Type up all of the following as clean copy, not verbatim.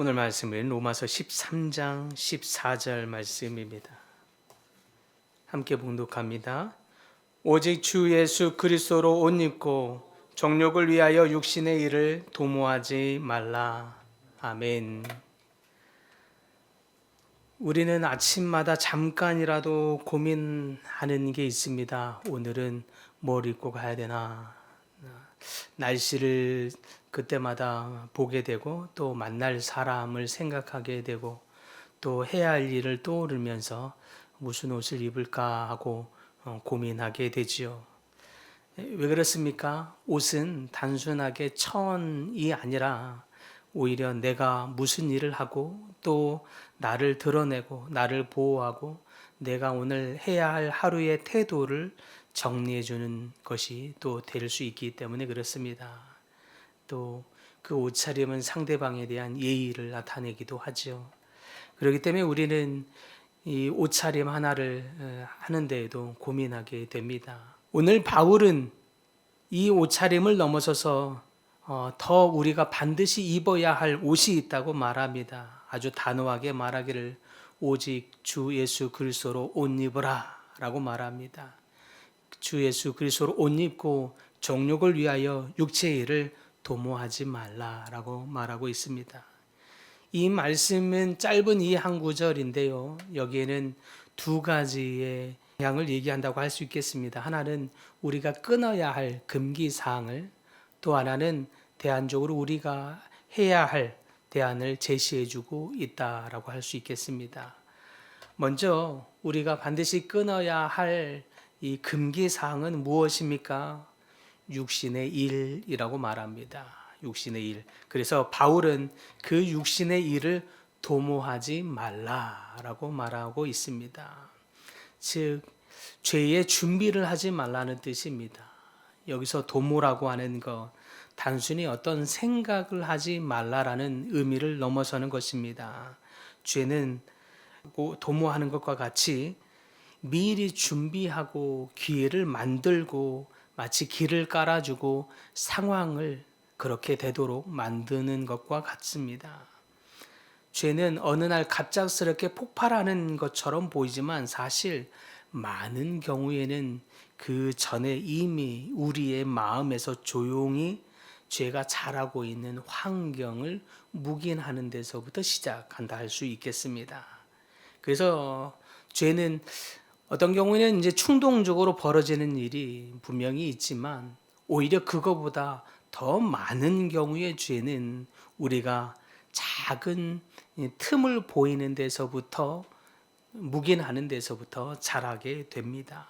오늘 말씀은 로마서 13장 14절 말씀입니다. 함께 봉독합니다. 오직 주 예수 그리스도로 옷 입고 정욕을 위하여 육신의 일을 도모하지 말라. 아멘. 우리는 아침마다 잠깐이라도 고민하는 게 있습니다. 오늘은 뭘 입고 가야 되나? 날씨를 그때마다 보게 되고 또 만날 사람을 생각하게 되고 또 해야 할 일을 떠오르면서 무슨 옷을 입을까 하고 고민하게 되지요. 왜 그렇습니까? 옷은 단순하게 천이 아니라 오히려 내가 무슨 일을 하고 또 나를 드러내고 나를 보호하고 내가 오늘 해야 할 하루의 태도를 정리해 주는 것이 또 될 수 있기 때문에 그렇습니다. 또 그 옷차림은 상대방에 대한 예의를 나타내기도 하죠. 그렇기 때문에 우리는 이 옷차림 하나를 하는 데에도 고민하게 됩니다. 오늘 바울은 이 옷차림을 넘어서서 더 우리가 반드시 입어야 할 옷이 있다고 말합니다. 아주 단호하게 말하기를 오직 주 예수 그리스도로 옷 입으라 라고 말합니다. 주 예수 그리스도로 옷 입고 정욕을 위하여 육체의 일을 도모하지 말라라고 말하고 있습니다. 이 말씀은 짧은 이 한 구절인데요. 여기에는 두 가지의 양을 얘기한다고 할 수 있겠습니다. 하나는 우리가 끊어야 할 금기 사항을, 또 하나는 대안적으로 우리가 해야 할 대안을 제시해주고 있다라고 할 수 있겠습니다. 먼저 우리가 반드시 끊어야 할 이 금기 사항은 무엇입니까? 육신의 일이라고 말합니다. 육신의 일. 그래서 바울은 그 육신의 일을 도모하지 말라라고 말하고 있습니다. 즉 죄의 준비를 하지 말라는 뜻입니다. 여기서 도모라고 하는 것, 단순히 어떤 생각을 하지 말라라는 의미를 넘어서는 것입니다. 죄는 도모하는 것과 같이 미리 준비하고 기회를 만들고 마치 길을 깔아주고 상황을 그렇게 되도록 만드는 것과 같습니다. 죄는 어느 날 갑작스럽게 폭발하는 것처럼 보이지만 사실 많은 경우에는 그 전에 이미 우리의 마음에서 조용히 죄가 자라고 있는 환경을 묵인하는 데서부터 시작한다 할 수 있겠습니다. 그래서 죄는 어떤 경우에는 이제 충동적으로 벌어지는 일이 분명히 있지만 오히려 그거보다 더 많은 경우의 죄는 우리가 작은 틈을 보이는 데서부터 묵인하는 데서부터 자라게 됩니다.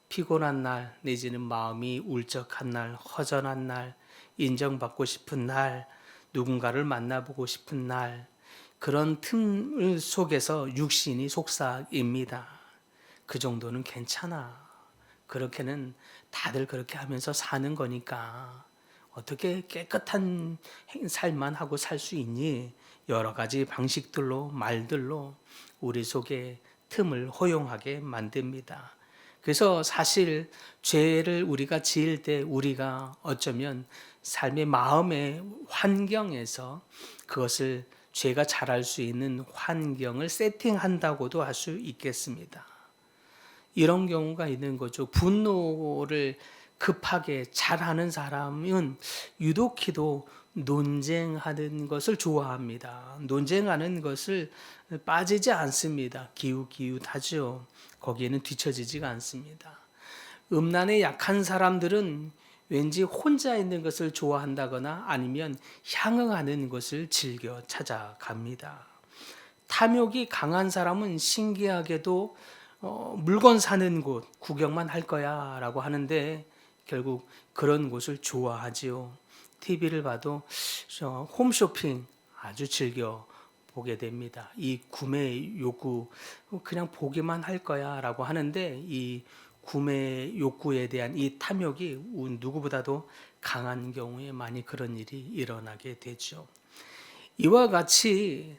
피곤한 날 내지는 마음이 울적한 날, 허전한 날, 인정받고 싶은 날, 누군가를 만나보고 싶은 날, 그런 틈 속에서 육신이 속삭입니다. 그 정도는 괜찮아. 그렇게는 다들 그렇게 하면서 사는 거니까 어떻게 깨끗한 삶만 하고 살 수 있니? 여러 가지 방식들로 말들로 우리 속에 틈을 허용하게 만듭니다. 그래서 사실 죄를 우리가 지을 때 우리가 어쩌면 삶의 마음의 환경에서 그것을 죄가 자랄 수 있는 환경을 세팅한다고도 할 수 있겠습니다. 이런 경우가 있는 거죠. 분노를 급하게 잘하는 사람은 유독히도 논쟁하는 것을 좋아합니다. 논쟁하는 것을 빠지지 않습니다. 기웃기웃하죠. 거기에는 뒤처지지가 않습니다. 음란에 약한 사람들은 왠지 혼자 있는 것을 좋아한다거나 아니면 향응하는 것을 즐겨 찾아갑니다. 탐욕이 강한 사람은 신기하게도 물건 사는 곳 구경만 할 거야 라고 하는데 결국 그런 곳을 좋아하지요. TV를 봐도 홈쇼핑 아주 즐겨 보게 됩니다. 이 구매 욕구 그냥 보기만 할 거야 라고 하는데 이 구매 욕구에 대한 이 탐욕이 누구보다도 강한 경우에 많이 그런 일이 일어나게 되죠. 이와 같이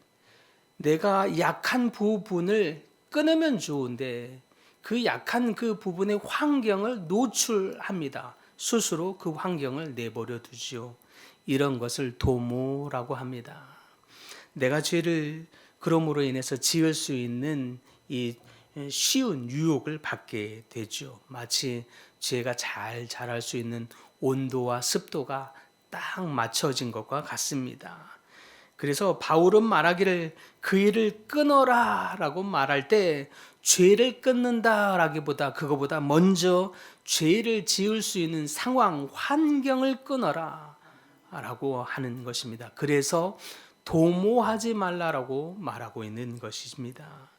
내가 약한 부분을 끊으면 좋은데 그 약한 그 부분의 환경을 노출합니다. 스스로 그 환경을 내버려 두지요. 이런 것을 도모라고 합니다. 내가 죄를 그럼으로 인해서 지을 수 있는 이 쉬운 유혹을 받게 되죠. 마치 죄가 잘 자랄 수 있는 온도와 습도가 딱 맞춰진 것과 같습니다. 그래서 바울은 말하기를 그 일을 끊어라 라고 말할 때 죄를 끊는다 라기보다 그거보다 먼저 죄를 지을 수 있는 상황, 환경을 끊어라 라고 하는 것입니다. 그래서 도모하지 말라라고 말하고 있는 것입니다.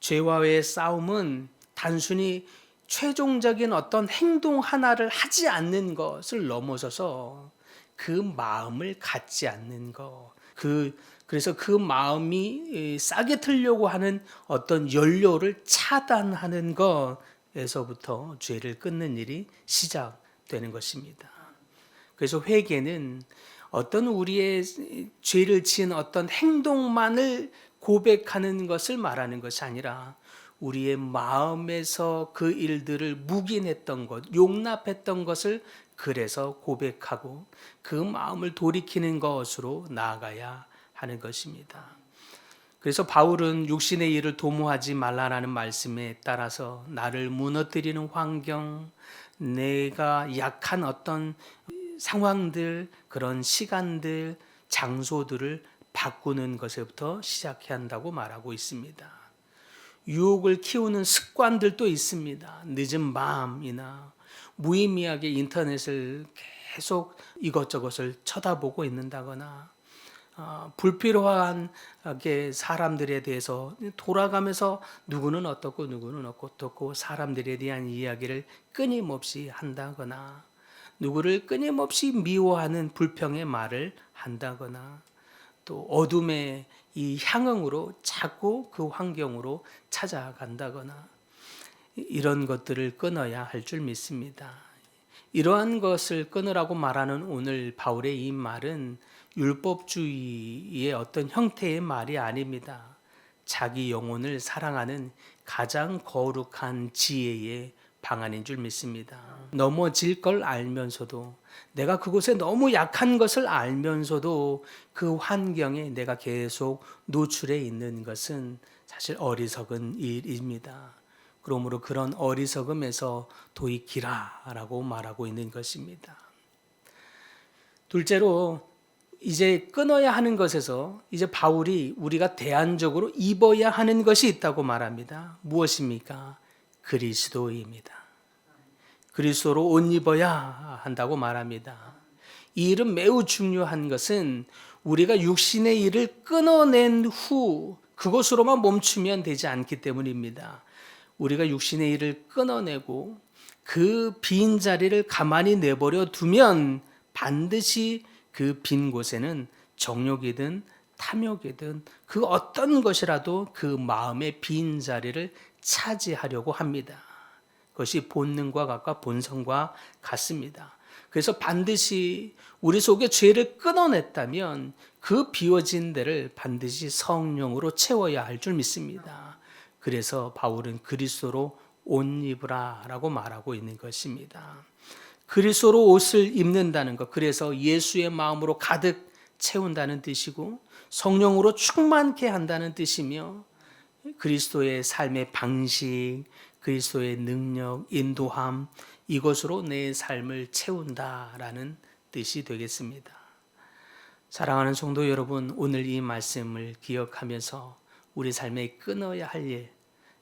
죄와의 싸움은 단순히 최종적인 어떤 행동 하나를 하지 않는 것을 넘어서서 그 마음을 갖지 않는 것, 그래서 그 마음이 싹이 틀려고 하는 어떤 연료를 차단하는 것에서부터 죄를 끊는 일이 시작되는 것입니다. 그래서 회개는 어떤 우리의 죄를 지은 어떤 행동만을 고백하는 것을 말하는 것이 아니라 우리의 마음에서 그 일들을 묵인했던 것, 용납했던 것을 그래서 고백하고 그 마음을 돌이키는 것으로 나아가야 하는 것입니다. 그래서 바울은 육신의 일을 도모하지 말라라는 말씀에 따라서 나를 무너뜨리는 환경, 내가 약한 어떤 상황들, 그런 시간들, 장소들을 바꾸는 것에부터 시작해야 한다고 말하고 있습니다. 유혹을 키우는 습관들도 있습니다. 늦은 밤이나 무의미하게 인터넷을 계속 이것저것을 쳐다보고 있는다거나 불필요하게 사람들에 대해서 돌아가면서 누구는 어떻고 누구는 어떻고 사람들에 대한 이야기를 끊임없이 한다거나 누구를 끊임없이 미워하는 불평의 말을 한다거나 또 어둠의 이 향응으로 자꾸 그 환경으로 찾아간다거나 이런 것들을 끊어야 할 줄 믿습니다. 이러한 것을 끊으라고 말하는 오늘 바울의 이 말은 율법주의의 어떤 형태의 말이 아닙니다. 자기 영혼을 사랑하는 가장 거룩한 지혜의 방안인 줄 믿습니다. 넘어질 걸 알면서도 내가 그곳에 너무 약한 것을 알면서도 그 환경에 내가 계속 노출해 있는 것은 사실 어리석은 일입니다. 그러므로 그런 어리석음에서 돌이키라라고 말하고 있는 것입니다. 둘째로 이제 끊어야 하는 것에서 이제 바울이 우리가 대안적으로 입어야 하는 것이 있다고 말합니다. 무엇입니까? 그리스도입니다. 그리스도로 옷 입어야 한다고 말합니다. 이 일은 매우 중요한 것은 우리가 육신의 일을 끊어낸 후 그것으로만 멈추면 되지 않기 때문입니다. 우리가 육신의 일을 끊어내고 그 빈 자리를 가만히 내버려 두면 반드시 그 빈 곳에는 정욕이든 탐욕이든 그 어떤 것이라도 그 마음의 빈 자리를 차지하려고 합니다. 그것이 본능과 같과 본성과 같습니다. 그래서 반드시 우리 속에 죄를 끊어냈다면 그 비워진 데를 반드시 성령으로 채워야 할 줄 믿습니다. 그래서 바울은 그리스도로 옷 입으라라고 말하고 있는 것입니다. 그리스도로 옷을 입는다는 것, 그래서 예수의 마음으로 가득 채운다는 뜻이고 성령으로 충만케 한다는 뜻이며 그리스도의 삶의 방식, 그리스도의 능력, 인도함, 이것으로 내 삶을 채운다라는 뜻이 되겠습니다. 사랑하는 성도 여러분, 오늘 이 말씀을 기억하면서 우리 삶에 끊어야 할 일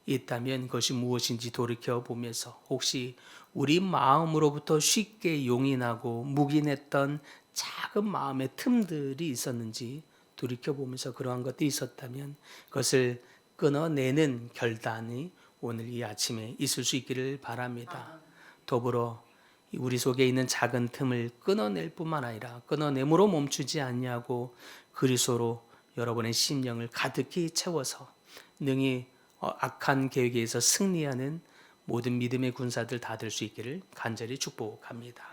있다면 그것이 무엇인지 돌이켜보면서 혹시 우리 마음으로부터 쉽게 용인하고 묵인했던 작은 마음의 틈들이 있었는지 돌이켜보면서 그러한 것들이 있었다면 그것을 끊어내는 결단이 오늘 이 아침에 있을 수 있기를 바랍니다. 더불어 우리 속에 있는 작은 틈을 끊어낼 뿐만 아니라 끊어냄으로 멈추지 않냐고 그리스도로 여러분의 심령을 가득히 채워서 능히 악한 계획에서 승리하는 모든 믿음의 군사들 다 될 수 있기를 간절히 축복합니다.